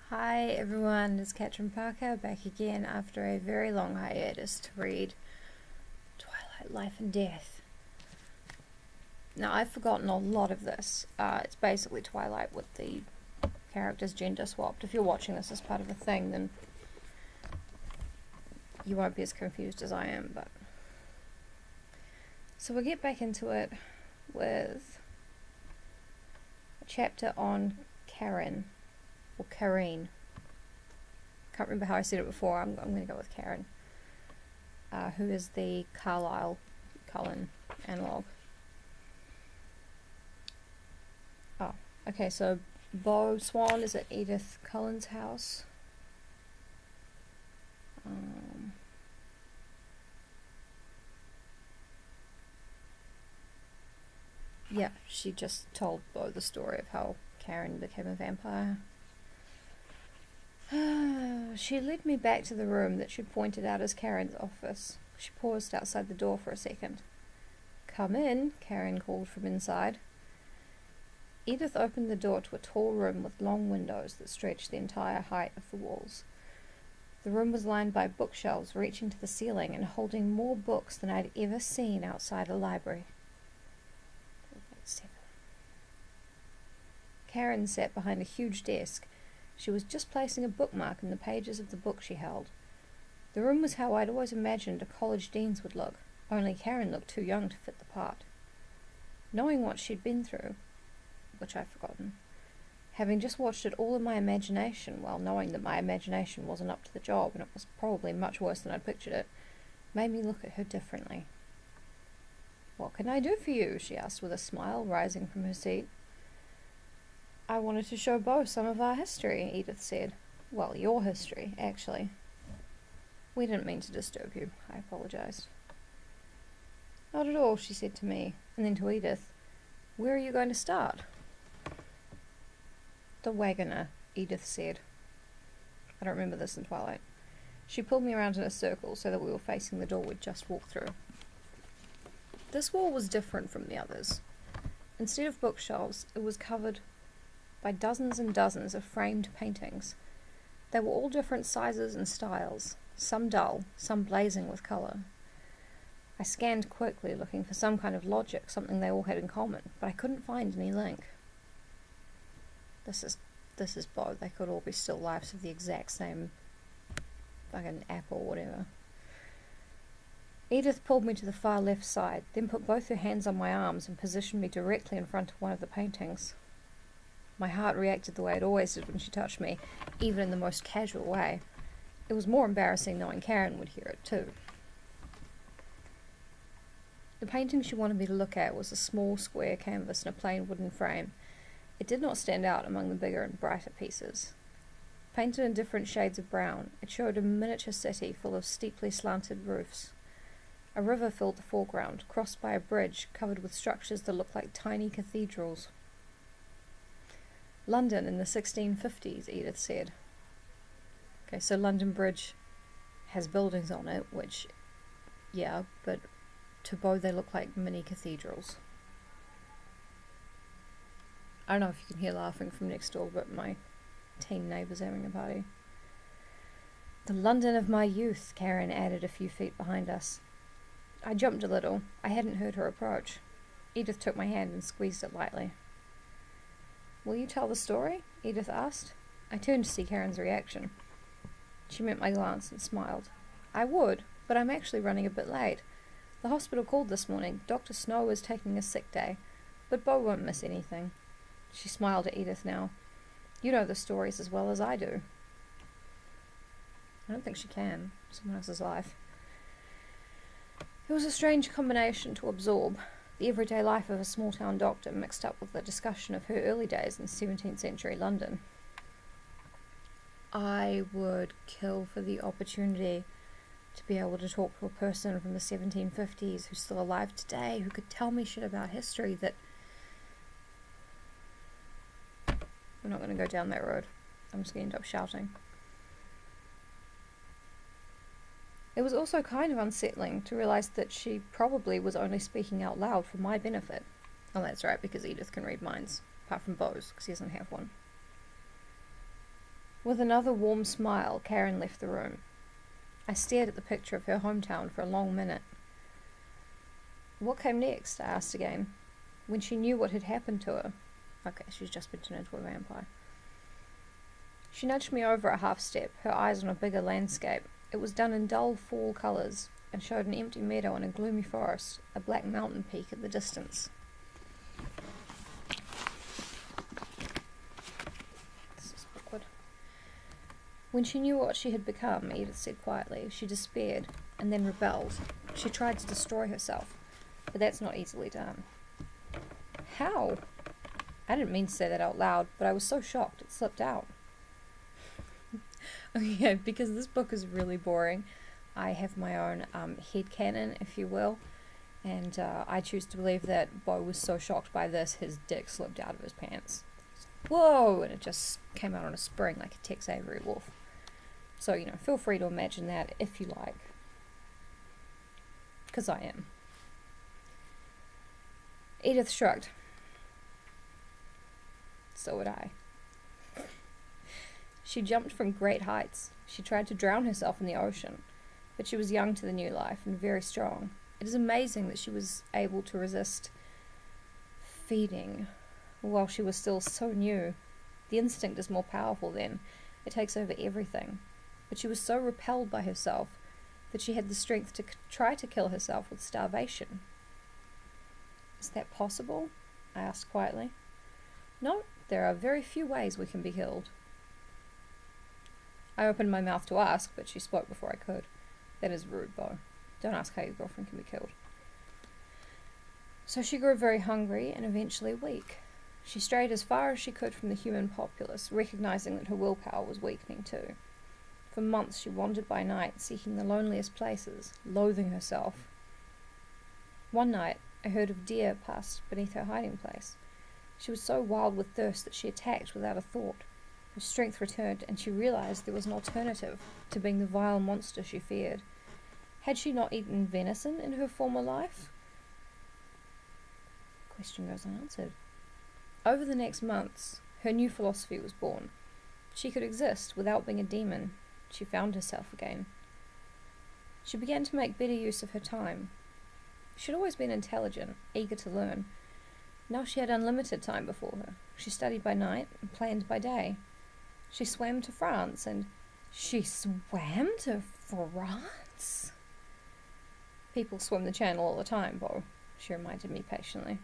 Hi everyone, it's Katrin Parker back again after a very long hiatus to read Twilight, Life and Death. Now I've forgotten a lot of this. It's basically Twilight with the characters gender swapped. If you're watching this as part of a thing, then you won't be as confused as I am. But so we'll get back into it with a chapter on Karen. Or Kareen. Can't remember how I said it before. I'm going to go with Karen. Who is the Carlisle Cullen analogue. Oh, okay, so Beau Swan is at Edythe Cullen's house. Yeah, she just told Beau the story of how Karen became a vampire. She led me back to the room that she'd pointed out as Karen's office. She paused outside the door for a second. "Come in," Karen called from inside. Edythe opened the door to a tall room with long windows that stretched the entire height of the walls. The room was lined by bookshelves reaching to the ceiling and holding more books than I'd ever seen outside a library. Karen sat behind a huge desk. She was just placing a bookmark in the pages of the book she held. The room was how I'd always imagined a college dean's would look, only Karen looked too young to fit the part. Knowing what she'd been through, which I've forgotten, having just watched it all in my imagination, while knowing that my imagination wasn't up to the job and it was probably much worse than I'd pictured it, made me look at her differently. "What can I do for you?" she asked with a smile, rising from her seat. "I wanted to show Beau some of our history," Edythe said. "Well, your history, actually." "We didn't mean to disturb you," I apologized. "Not at all," she said to me, and then to Edythe. "Where are you going to start?" "The Wagoner," Edythe said. I don't remember this in Twilight. She pulled me around in a circle so that we were facing the door we'd just walked through. This wall was different from the others. Instead of bookshelves, it was covered by dozens and dozens of framed paintings. They were all different sizes and styles, some dull, some blazing with colour. I scanned quickly, looking for some kind of logic, something they all had in common, but I couldn't find any link. This is Beau. They could all be still lifes of the exact same fucking app or whatever. Edythe pulled me to the far left side, then put both her hands on my arms and positioned me directly in front of one of the paintings. My heart reacted the way it always did when she touched me, even in the most casual way. It was more embarrassing knowing Karen would hear it too. The painting she wanted me to look at was a small square canvas in a plain wooden frame. It did not stand out among the bigger and brighter pieces. Painted in different shades of brown, it showed a miniature city full of steeply slanted roofs. A river filled the foreground, crossed by a bridge covered with structures that looked like tiny cathedrals. "London in the 1650s, Edythe said. Okay, so London Bridge has buildings on it, which, yeah, but to Beau they look like mini cathedrals. I don't know if you can hear laughing from next door, but my teen neighbour's having a party. "The London of my youth," Karen added a few feet behind us. I jumped a little. I hadn't heard her approach. Edythe took my hand and squeezed it lightly. "Will you tell the story?" Edythe asked. I turned to see Karen's reaction. She met my glance and smiled. "I would, but I'm actually running a bit late. The hospital called this morning. Dr. Snow is taking a sick day, but Beau won't miss anything." She smiled at Edythe now. "You know the stories as well as I do." I don't think she can. Someone else's life. It was a strange combination to absorb. The everyday life of a small-town doctor mixed up with the discussion of her early days in 17th century London. I would kill for the opportunity to be able to talk to a person from the 1750s who's still alive today, who could tell me shit about history that... I'm not going to go down that road. I'm just going to end up shouting. It was also kind of unsettling to realise that she probably was only speaking out loud for my benefit. Oh, that's right, because Edythe can read minds, apart from Beau's, because he doesn't have one. With another warm smile, Karen left the room. I stared at the picture of her hometown for a long minute. What came next? I asked again. When she knew what had happened to her. Okay, she's just been turned into a vampire. She nudged me over a half step, her eyes on a bigger landscape. It was done in dull fall colours, and showed an empty meadow and a gloomy forest, a black mountain peak at the distance. This is awkward. When she knew what she had become, Edith said quietly, she despaired, and then rebelled. She tried to destroy herself, but that's not easily done. How? I didn't mean to say that out loud, but I was so shocked it slipped out. Okay, because this book is really boring, I have my own headcanon, if you will, and I choose to believe that Beau was so shocked by this, his dick slipped out of his pants. Whoa! And it just came out on a spring like a Tex Avery wolf. So, feel free to imagine that if you like. Because I am. Edith shrugged. So would I. She jumped from great heights. She tried to drown herself in the ocean, but she was young to the new life and very strong. It is amazing that she was able to resist feeding while she was still so new. The instinct is more powerful then. It takes over everything. But she was so repelled by herself that she had the strength to try to kill herself with starvation. Is that possible? I asked quietly. No, there are very few ways we can be killed. I opened my mouth to ask, but she spoke before I could. That is rude, Beau. Don't ask how your girlfriend can be killed. So she grew very hungry and eventually weak. She strayed as far as she could from the human populace, recognizing that her willpower was weakening too. For months she wandered by night, seeking the loneliest places, loathing herself. One night, a herd of deer passed beneath her hiding place. She was so wild with thirst that she attacked without a thought. Her strength returned, and she realized there was an alternative to being the vile monster she feared. Had she not eaten venison in her former life? Question goes unanswered. Over the next months, her new philosophy was born. She could exist without being a demon. She found herself again. She began to make better use of her time. She had always been intelligent, eager to learn. Now she had unlimited time before her. She studied by night and planned by day. She swam to France, and she swam to France? People swim the channel all the time, Beau, she reminded me patiently.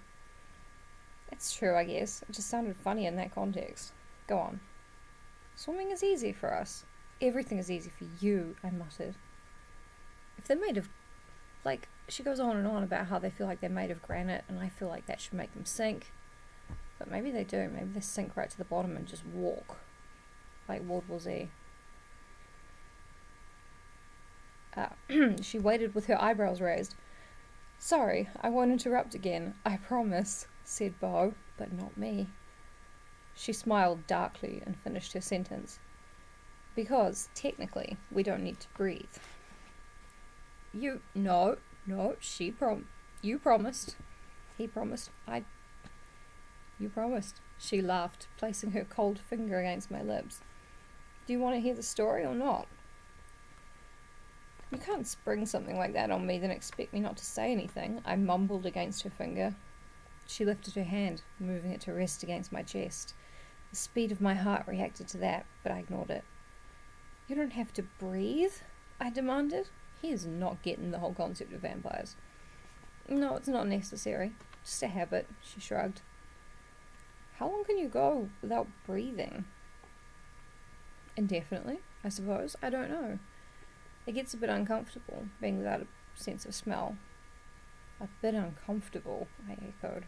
It's true, I guess. It just sounded funny in that context. Go on. Swimming is easy for us. Everything is easy for you, I muttered. If they're made of... she goes on and on about how they feel like they're made of granite, and I feel like that should make them sink. But maybe they do. Maybe they sink right to the bottom and just walk. Like World War Z. She waited with her eyebrows raised. Sorry, I won't interrupt again, I promise, said Beau, but not me. She smiled darkly and finished her sentence. Because, technically, we don't need to breathe. You promised. He promised. You promised. She laughed, placing her cold finger against my lips. Do you want to hear the story or not? You can't spring something like that on me, then expect me not to say anything, I mumbled against her finger. She lifted her hand, moving it to rest against my chest. The speed of my heart reacted to that, but I ignored it. You don't have to breathe, I demanded. He is not getting the whole concept of vampires. No, it's not necessary. Just a habit, she shrugged. How long can you go without breathing? Indefinitely, I suppose. I don't know. It gets a bit uncomfortable, being without a sense of smell. A bit uncomfortable, I echoed.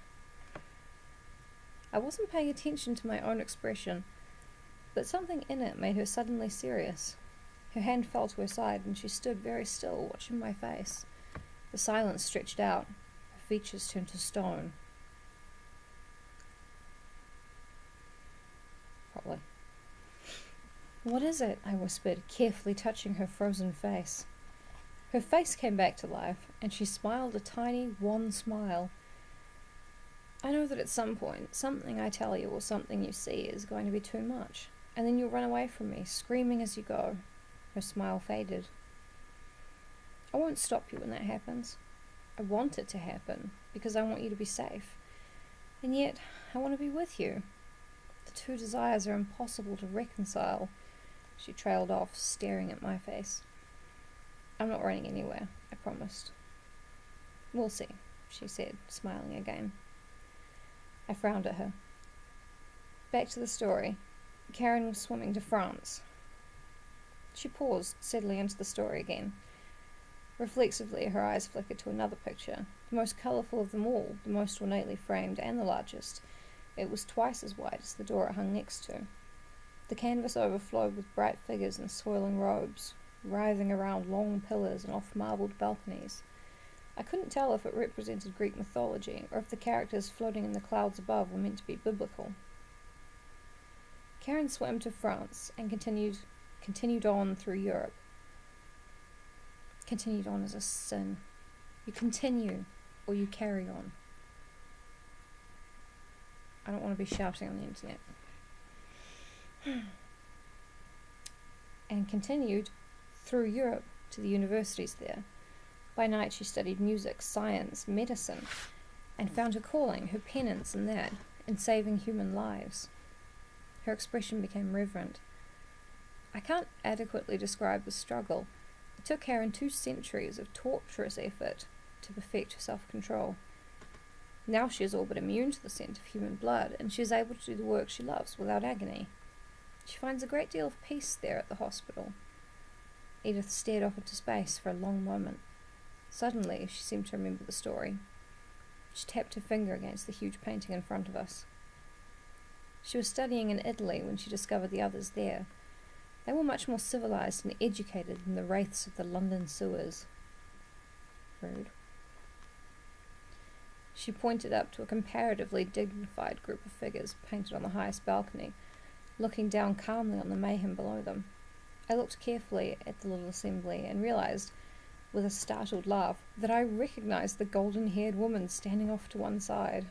I wasn't paying attention to my own expression, but something in it made her suddenly serious. Her hand fell to her side, and she stood very still, watching my face. The silence stretched out. Her features turned to stone. Probably. What is it? I whispered, carefully touching her frozen face. Her face came back to life, and she smiled a tiny, wan smile. I know that at some point, something I tell you or something you see is going to be too much. and then you'll run away from me, screaming as you go." Her smile faded. "I won't stop you when that happens. I want it to happen, because I want you to be safe. And yet, I want to be with you. The two desires are impossible to reconcile." She trailed off, staring at my face. "I'm not running anywhere," I promised. "We'll see," she said, smiling again. I frowned at her. Back to the story. Karen was swimming to France. She paused, settling into the story again. Reflexively, her eyes flickered to another picture, the most colourful of them all, the most ornately framed and the largest. It was twice as wide as the door it hung next to. The canvas overflowed with bright figures in swirling robes, writhing around long pillars and off marbled balconies. I couldn't tell if it represented Greek mythology, or if the characters floating in the clouds above were meant to be biblical. Karen swam to France and continued on through Europe. Continued on is a sin. You continue, or you carry on. I don't want to be shouting on the internet. And continued through Europe to the universities there. By night she studied music, science, medicine, and found her calling, her penance in that, in saving human lives. Her expression became reverent. I can't adequately describe the struggle. It took Karen 2 centuries of torturous effort to perfect her self-control. Now she is all but immune to the scent of human blood, and she is able to do the work she loves without agony. She finds a great deal of peace there at the hospital. Edythe stared off into space for a long moment. Suddenly, she seemed to remember the story. She tapped her finger against the huge painting in front of us. She was studying in Italy when she discovered the others there. They were much more civilized and educated than the wraiths of the London sewers. Rude. She pointed up to a comparatively dignified group of figures painted on the highest balcony, looking down calmly on the mayhem below them. I looked carefully at the little assembly and realized, with a startled laugh, that I recognized the golden-haired woman standing off to one side.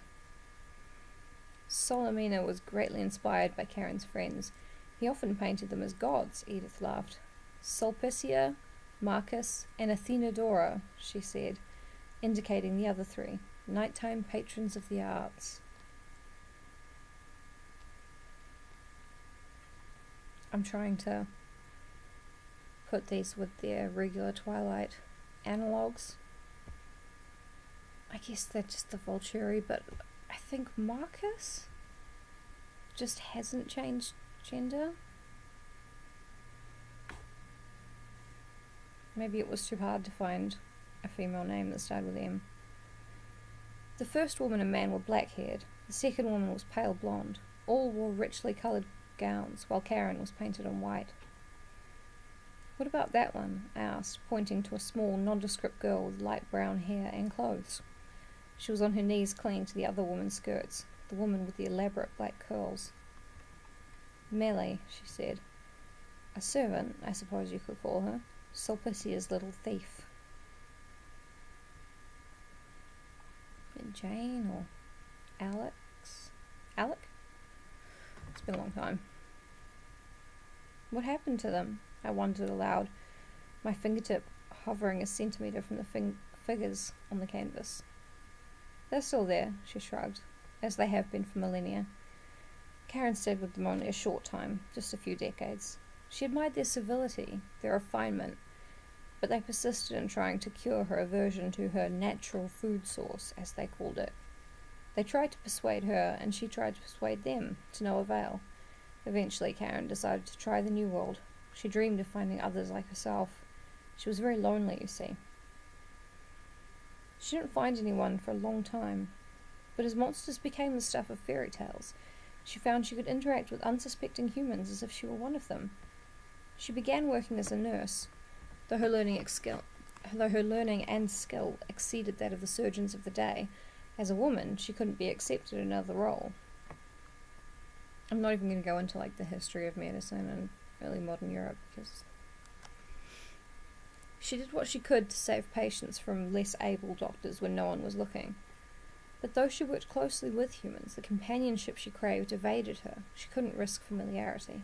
Solomina was greatly inspired by Karen's friends. He often painted them as gods, Edythe laughed. Sulpicia, Marcus, and Athenadora, she said, indicating the other 3, nighttime patrons of the arts. I'm trying to put these with their regular Twilight analogues. I guess they're just the Volturi, but I think Marcus just hasn't changed gender. Maybe it was too hard to find a female name that started with M. The first woman and man were black-haired. The second woman was pale blonde. All wore richly coloured gowns, while Karen was painted in white. "What about that one?" I asked, pointing to a small, nondescript girl with light brown hair and clothes. She was on her knees clinging to the other woman's skirts, the woman with the elaborate black curls. "Melly," she said. "A servant, I suppose you could call her. Sulpicia's little thief." Jane or Alex? Alec? It's been a long time. What happened to them? I wondered aloud, my fingertip hovering a centimetre from the figures on the canvas. "They're still there," she shrugged, "as they have been for millennia. Karen stayed with them only a short time, just a few decades. She admired their civility, their refinement, but they persisted in trying to cure her aversion to her natural food source, as they called it. They tried to persuade her, and she tried to persuade them, to no avail. Eventually Karen decided to try the New World. She dreamed of finding others like herself. She was very lonely, you see. She didn't find anyone for a long time, but as monsters became the stuff of fairy tales, she found she could interact with unsuspecting humans as if she were one of them. She began working as a nurse, though her learning and skill exceeded that of the surgeons of the day. As a woman, she couldn't be accepted in another role. I'm not even going to go into the history of medicine in early modern Europe, because she did what she could to save patients from less able doctors when no one was looking. But though she worked closely with humans, the companionship she craved evaded her. She couldn't risk familiarity.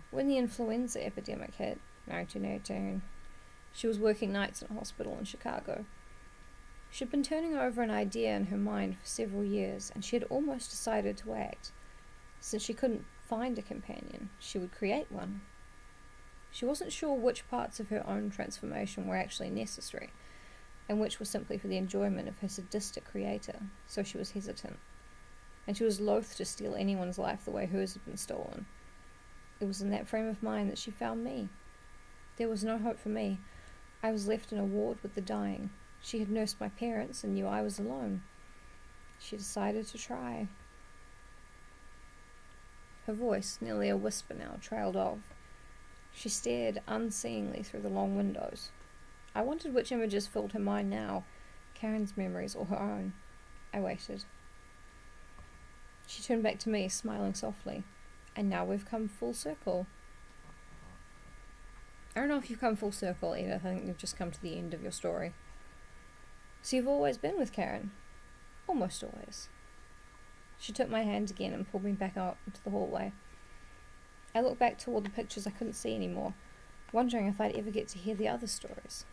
When the influenza epidemic hit, 1918, she was working nights in a hospital in Chicago. She'd been turning over an idea in her mind for several years, and she had almost decided to act. Since she couldn't find a companion, she would create one. She wasn't sure which parts of her own transformation were actually necessary, and which were simply for the enjoyment of her sadistic creator, so she was hesitant. And she was loath to steal anyone's life the way hers had been stolen. It was in that frame of mind that she found me. There was no hope for me. I was left in a ward with the dying. She had nursed my parents and knew I was alone. She decided to try. Her voice, nearly a whisper now, trailed off. She stared unseeingly through the long windows. I wondered which images filled her mind now, Karen's memories or her own. I waited. She turned back to me, smiling softly. And now we've come full circle. I don't know if you've come full circle, Edythe. I think you've just come to the end of your story. So you've always been with Karen? Almost always. She took my hand again and pulled me back out into the hallway. I looked back toward the pictures I couldn't see anymore, wondering if I'd ever get to hear the other stories.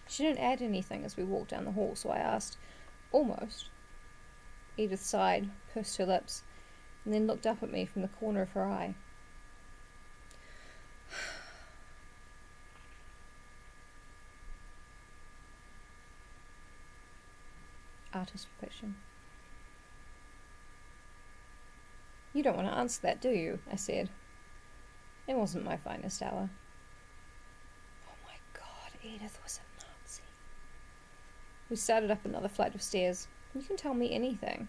She didn't add anything as we walked down the hall, so I asked, almost. Edythe sighed, pursed her lips, and then looked up at me from the corner of her eye. Artist fiction. You don't want to answer that, do you? I said. It wasn't my finest hour. Oh my God, Edythe was a Nazi. We started up another flight of stairs. You can tell me anything.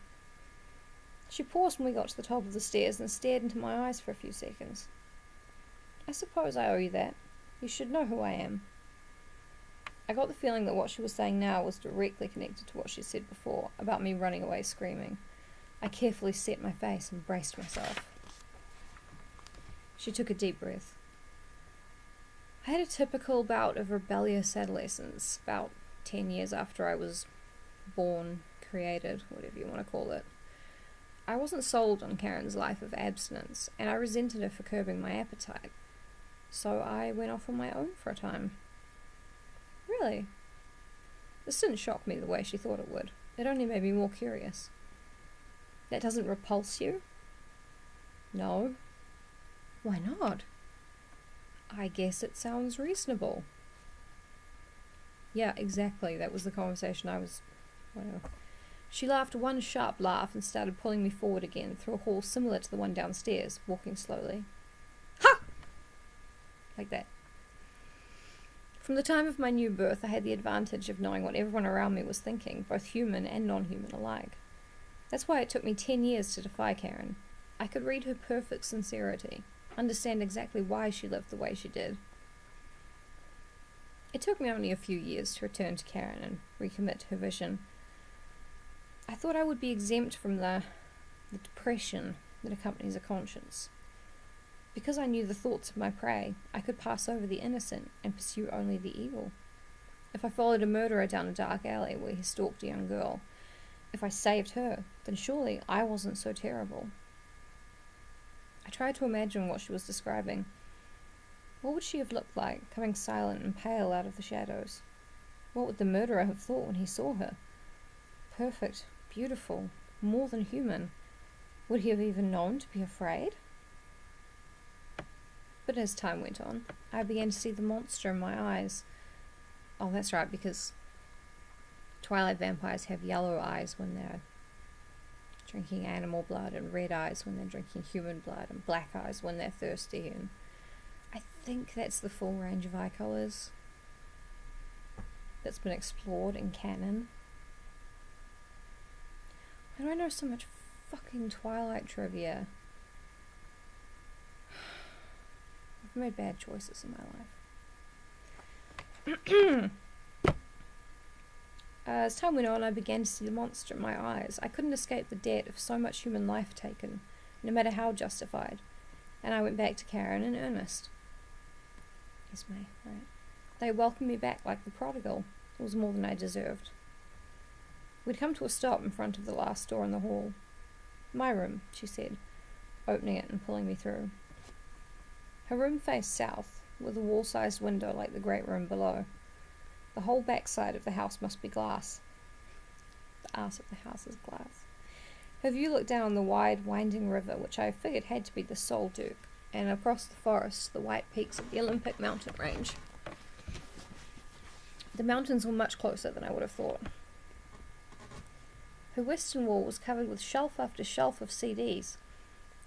She paused when we got to the top of the stairs and stared into my eyes for a few seconds. I suppose I owe you that. You should know who I am. I got the feeling that what she was saying now was directly connected to what she said before, about me running away screaming. I carefully set my face and braced myself. She took a deep breath. I had a typical bout of rebellious adolescence, about 10 years after I was born, created, whatever you want to call it. I wasn't sold on Karen's life of abstinence, and I resented her for curbing my appetite. So I went off on my own for a time. Really? This didn't shock me the way she thought it would. It only made me more curious. That doesn't repulse you? No. Why not? I guess it sounds reasonable. Yeah, exactly. That was the conversation I was... Whatever. She laughed one sharp laugh and started pulling me forward again through a hall similar to the one downstairs, walking slowly. Ha! Like that. From the time of my new birth, I had the advantage of knowing what everyone around me was thinking, both human and non-human alike. That's why it took me 10 years to defy Karen. I could read her perfect sincerity, understand exactly why she lived the way she did. It took me only a few years to return to Karen and recommit to her vision. I thought I would be exempt from the depression that accompanies a conscience. Because I knew the thoughts of my prey, I could pass over the innocent and pursue only the evil. If I followed a murderer down a dark alley where he stalked a young girl, if I saved her, then surely I wasn't so terrible. I tried to imagine what she was describing. What would she have looked like, coming silent and pale out of the shadows? What would the murderer have thought when he saw her? Perfect, beautiful, more than human. Would he have even known to be afraid? But as time went on, I began to see the monster in my eyes. Oh, that's right, because Twilight vampires have yellow eyes when they're drinking animal blood, and red eyes when they're drinking human blood, and black eyes when they're thirsty, and I think that's the full range of eye colours that's been explored in canon. Why do I know so much fucking Twilight trivia? I've made bad choices in my life. As time went on, I began to see the monster in my eyes. I couldn't escape the debt of so much human life taken, no matter how justified. And I went back to Karen in earnest. Yes, May, right. They welcomed me back like the prodigal. It was more than I deserved. We'd come to a stop in front of the last door in the hall. My room, she said, opening it and pulling me through. Her room faced south, with a wall-sized window like the great room below. The whole backside of the house must be glass. The arse of the house is glass. Her view looked down on the wide, winding river, which I figured had to be the Sol Duc, and across the forest, the white peaks of the Olympic mountain range. The mountains were much closer than I would have thought. Her western wall was covered with shelf after shelf of CDs.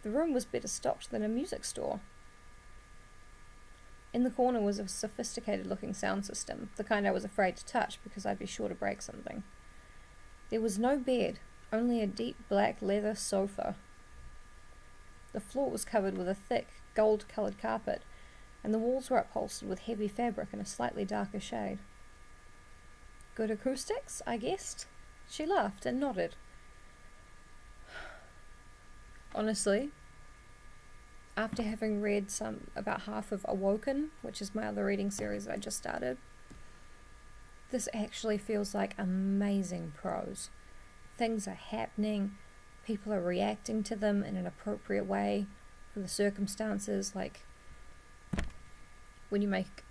The room was better stocked than a music store. In the corner was a sophisticated-looking sound system, the kind I was afraid to touch because I'd be sure to break something. There was no bed, only a deep black leather sofa. The floor was covered with a thick, gold-coloured carpet, and the walls were upholstered with heavy fabric in a slightly darker shade. Good acoustics, I guessed? She laughed and nodded. Honestly, after having read about half of Awoken, which is my other reading series that I just started, this actually feels like amazing prose. Things are happening, people are reacting to them in an appropriate way for the circumstances, like when you make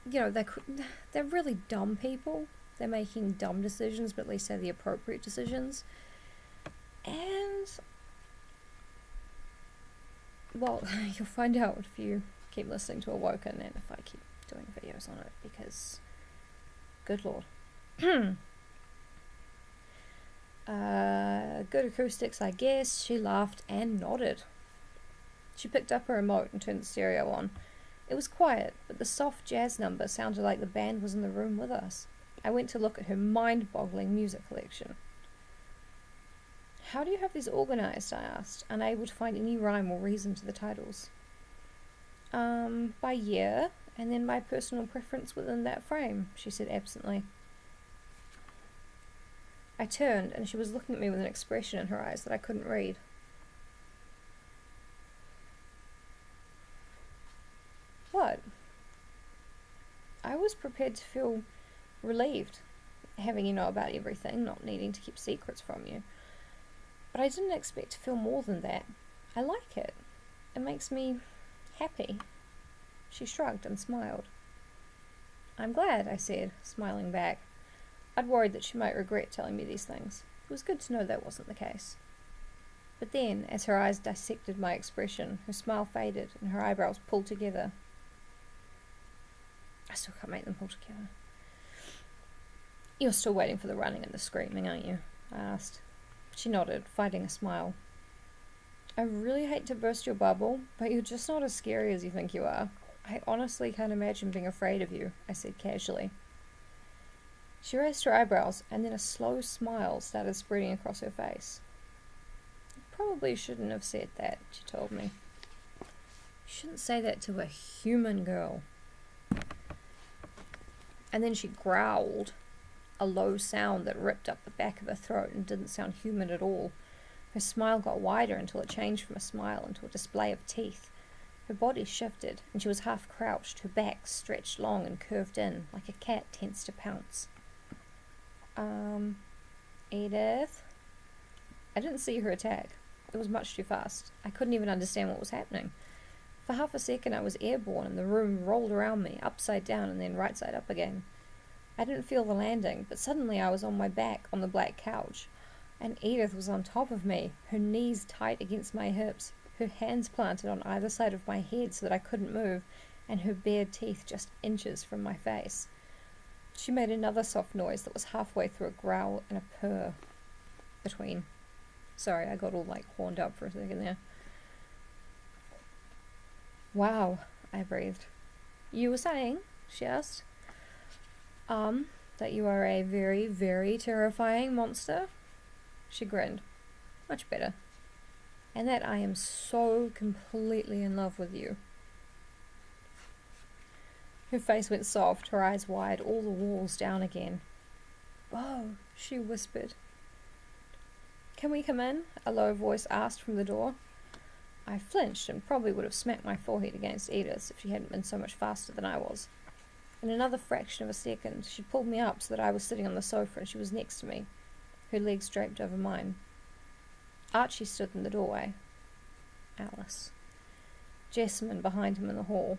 they're really dumb people. They're making dumb decisions, but at least they're the appropriate decisions. And, well, you'll find out if you keep listening to Awoken and if I keep doing videos on it, because, good lord. Good acoustics, I guess. She laughed and nodded. She picked up her remote and turned the stereo on. It was quiet, but the soft jazz number sounded like the band was in the room with us. I went to look at her mind-boggling music collection. How do you have these organized? I asked, unable to find any rhyme or reason to the titles. By year, and then by personal preference within that frame, she said absently. I turned, and she was looking at me with an expression in her eyes that I couldn't read. What? I was prepared to feel relieved, having you know about everything, not needing to keep secrets from you. But I didn't expect to feel more than that. I like it. It makes me happy. She shrugged and smiled. I'm glad, I said, smiling back. I'd worried that she might regret telling me these things. It was good to know that wasn't the case. But then, as her eyes dissected my expression, her smile faded and her eyebrows pulled together. I still can't make them pull together. You're still waiting for the running and the screaming, aren't you? I asked. She nodded, fighting a smile. I really hate to burst your bubble, but you're just not as scary as you think you are. I honestly can't imagine being afraid of you, I said casually. She raised her eyebrows, and then a slow smile started spreading across her face. You probably shouldn't have said that, she told me. You shouldn't say that to a human girl. And then she growled, a low sound that ripped up the back of her throat and didn't sound human at all. Her smile got wider until it changed from a smile into a display of teeth. Her body shifted, and she was half crouched, her back stretched long and curved in, like a cat tense to pounce. Edith? I didn't see her attack. It was much too fast. I couldn't even understand what was happening. For half a second I was airborne and the room rolled around me, upside down and then right side up again. I didn't feel the landing, but suddenly I was on my back on the black couch, and Edith was on top of me, her knees tight against my hips, her hands planted on either side of my head so that I couldn't move, and her bared teeth just inches from my face. She made another soft noise that was halfway through a growl and a purr between. Sorry, I got all horned up for a second there. Wow, I breathed. You were saying, she asked, that you are a very, very terrifying monster? She grinned. Much better. And that I am so completely in love with you. Her face went soft, her eyes wide, all the walls down again. Beau, she whispered. Can we come in? A low voice asked from the door. I flinched and probably would have smacked my forehead against Edith's if she hadn't been so much faster than I was. In another fraction of a second, she pulled me up so that I was sitting on the sofa and she was next to me, her legs draped over mine. Archie stood in the doorway. Alice. Jessamine behind him in the hall.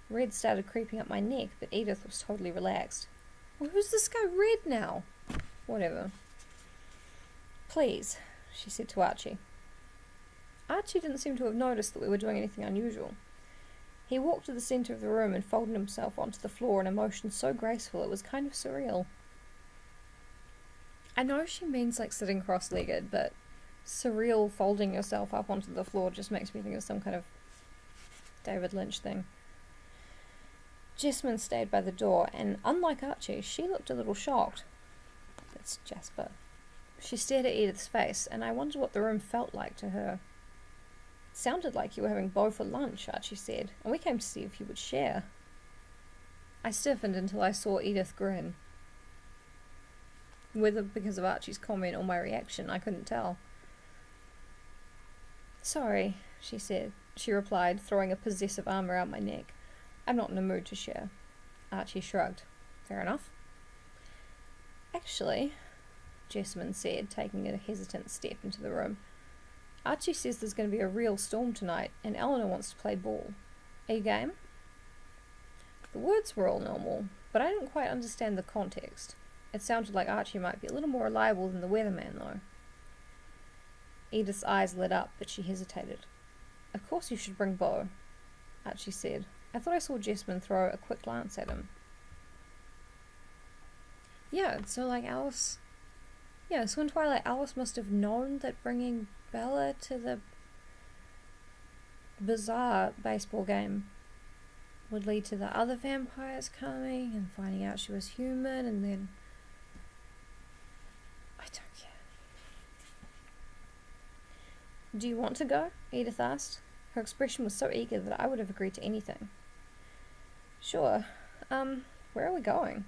Red started creeping up my neck, but Edythe was totally relaxed. Well, who's this guy Red now? Whatever. Please, she said to Archie. Archie didn't seem to have noticed that we were doing anything unusual. He walked to the centre of the room and folded himself onto the floor in a motion so graceful it was kind of surreal. I know she means like sitting cross-legged, but surreal folding yourself up onto the floor just makes me think of some kind of David Lynch thing. Jessamine stayed by the door, and unlike Archie, she looked a little shocked. That's Jasper. She stared at Edith's face, and I wondered what the room felt like to her. It sounded like you were having Beau for lunch, Archie said, and we came to see if you would share. I stiffened until I saw Edythe grin. Whether because of Archie's comment or my reaction, I couldn't tell. Sorry, she said. She replied, throwing a possessive arm around my neck. I'm not in a mood to share. Archie shrugged. Fair enough. Actually, Jessamine said, taking a hesitant step into the room, Archie says there's going to be a real storm tonight, and Eleanor wants to play ball. Are you game? The words were all normal, but I didn't quite understand the context. It sounded like Archie might be a little more reliable than the weatherman, though. Edith's eyes lit up, but she hesitated. Of course you should bring Beau, Archie said. I thought I saw Jessamine throw a quick glance at him. Yeah, so like Alice... Yeah, so in Twilight, Alice must have known that bringing Bella to the bizarre baseball game would lead to the other vampires coming and finding out she was human, and then... I don't care. Do you want to go? Edythe asked. Her expression was so eager that I would have agreed to anything. Sure. Where are we going?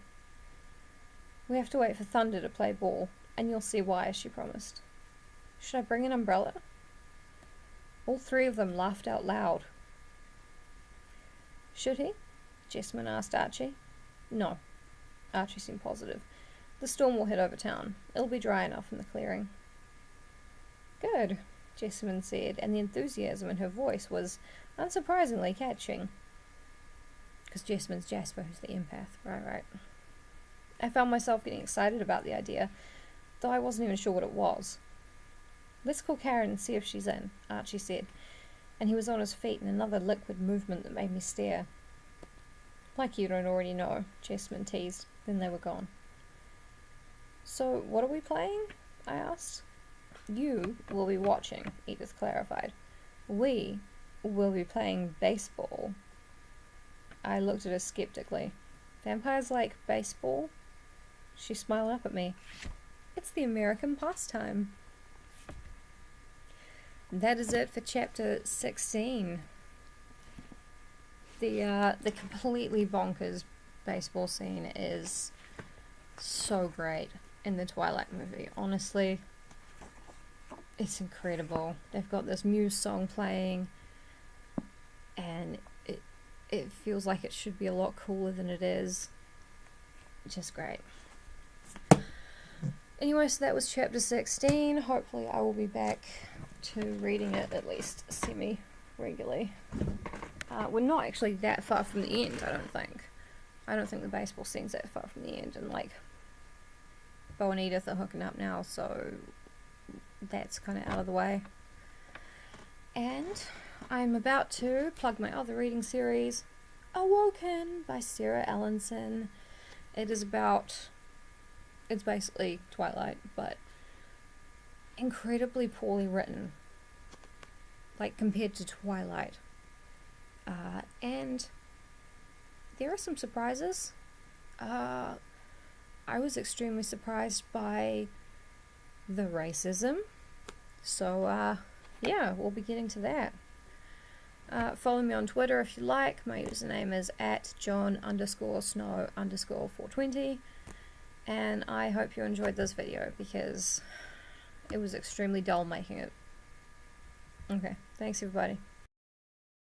We have to wait for Thunder to play ball, and you'll see why, she promised. Should I bring an umbrella? All three of them laughed out loud. Should he? Jessamine asked Archie. No. Archie seemed positive. The storm will head over town. It'll be dry enough in the clearing. Good, Jessamine said, and the enthusiasm in her voice was unsurprisingly catching. Because Jessamine's Jasper, who's the empath. Right. I found myself getting excited about the idea, though I wasn't even sure what it was. Let's call Karen and see if she's in, Archie said, and he was on his feet in another liquid movement that made me stare. Like you don't already know, Jessamine teased. Then they were gone. So, what are we playing? I asked. You will be watching, Edythe clarified. We will be playing baseball. I looked at her skeptically. Vampires like baseball? She smiled up at me. It's the American pastime. That is it for chapter 16. The completely bonkers baseball scene is so great in the Twilight movie. Honestly, it's incredible. They've got this Muse song playing, and it feels like it should be a lot cooler than it is. Just great. Anyway, so that was chapter 16. Hopefully I will be back to reading it at least semi-regularly. We're not actually that far from the end, I don't think. I don't think the baseball scene's that far from the end, and like Beau and Edythe are hooking up now, so that's kind of out of the way. And I'm about to plug my other reading series, Awoken by Sarah Ellenson. It's basically Twilight, but incredibly poorly written, like compared to Twilight. And there are some surprises. I was extremely surprised by the racism. So, yeah, we'll be getting to that. Follow me on Twitter if you like. My username is @John_Snow_420. And I hope you enjoyed this video because it was extremely dull making it. Okay, thanks everybody.